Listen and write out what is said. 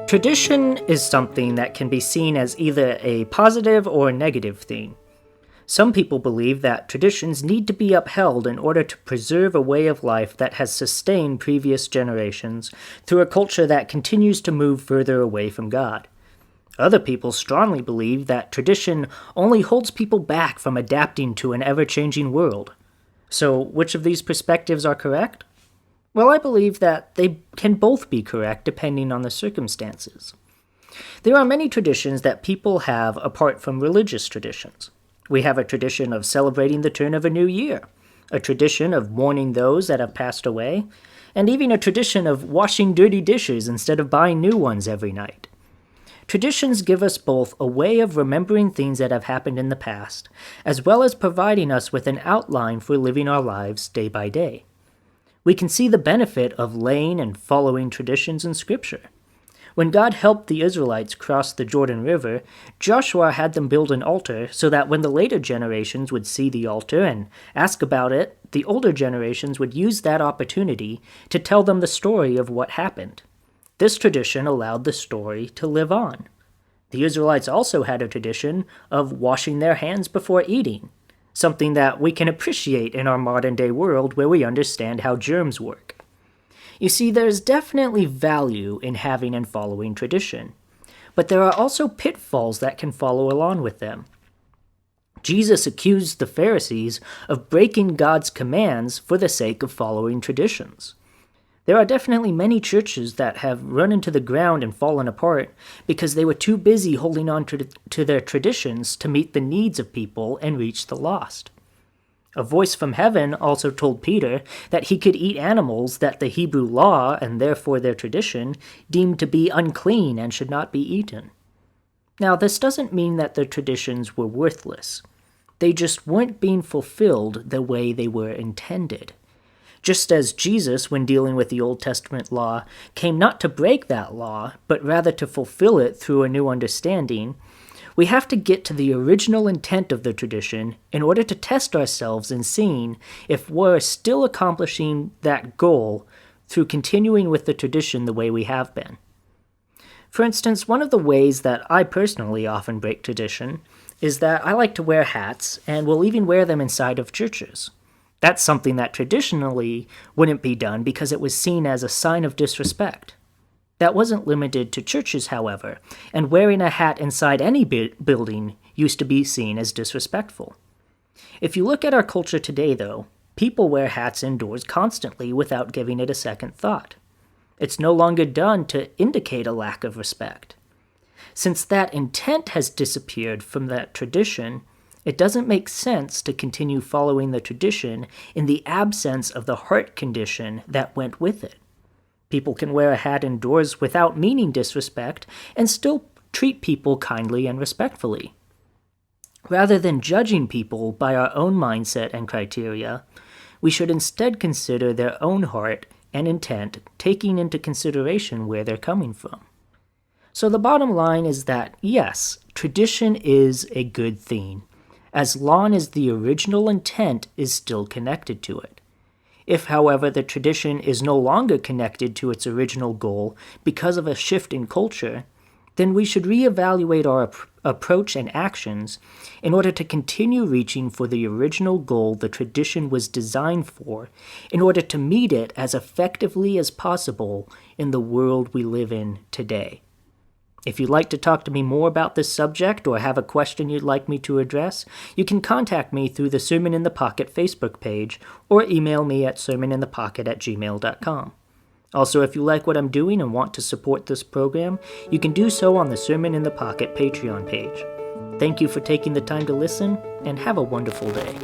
Tradition is something that can be seen as either a positive or negative thing. Some people believe that traditions need to be upheld in order to preserve a way of life that has sustained previous generations through a culture that continues to move further away from God. Other people strongly believe that tradition only holds people back from adapting to an ever-changing world. So, which of these perspectives are correct? Well, I believe that they can both be correct depending on the circumstances. There are many traditions that people have apart from religious traditions. We have a tradition of celebrating the turn of a new year, a tradition of mourning those that have passed away, and even a tradition of washing dirty dishes instead of buying new ones every night. Traditions give us both a way of remembering things that have happened in the past, as well as providing us with an outline for living our lives day by day. We can see the benefit of laying and following traditions in Scripture. When God helped the Israelites cross the Jordan River, Joshua had them build an altar so that when the later generations would see the altar and ask about it, the older generations would use that opportunity to tell them the story of what happened. This tradition allowed the story to live on. The Israelites also had a tradition of washing their hands before eating, something that we can appreciate in our modern-day world where we understand how germs work. You see, there's definitely value in having and following tradition, but there are also pitfalls that can follow along with them. Jesus accused the Pharisees of breaking God's commands for the sake of following traditions. There are definitely many churches that have run into the ground and fallen apart because they were too busy holding on to their traditions to meet the needs of people and reach the lost. A voice from heaven also told Peter that he could eat animals that the Hebrew law, and therefore their tradition, deemed to be unclean and should not be eaten. Now, this doesn't mean that their traditions were worthless. They just weren't being fulfilled the way they were intended. Just as Jesus, when dealing with the Old Testament law, came not to break that law, but rather to fulfill it through a new understanding, we have to get to the original intent of the tradition in order to test ourselves in seeing if we're still accomplishing that goal through continuing with the tradition the way we have been. For instance, one of the ways that I personally often break tradition is that I like to wear hats and will even wear them inside of churches. That's something that traditionally wouldn't be done because it was seen as a sign of disrespect. That wasn't limited to churches, however, and wearing a hat inside any building used to be seen as disrespectful. If you look at our culture today, though, people wear hats indoors constantly without giving it a second thought. It's no longer done to indicate a lack of respect. Since that intent has disappeared from that tradition, it doesn't make sense to continue following the tradition in the absence of the heart condition that went with it. People can wear a hat indoors without meaning disrespect and still treat people kindly and respectfully. Rather than judging people by our own mindset and criteria, we should instead consider their own heart and intent, taking into consideration where they're coming from. So the bottom line is that, yes, tradition is a good thing, as long as the original intent is still connected to it. If, however, the tradition is no longer connected to its original goal because of a shift in culture, then we should reevaluate our approach and actions in order to continue reaching for the original goal the tradition was designed for, in order to meet it as effectively as possible in the world we live in today. If you'd like to talk to me more about this subject or have a question you'd like me to address, you can contact me through the Sermon in the Pocket Facebook page or email me at sermoninthepocket@gmail.com. Also, if you like what I'm doing and want to support this program, you can do so on the Sermon in the Pocket Patreon page. Thank you for taking the time to listen, and have a wonderful day.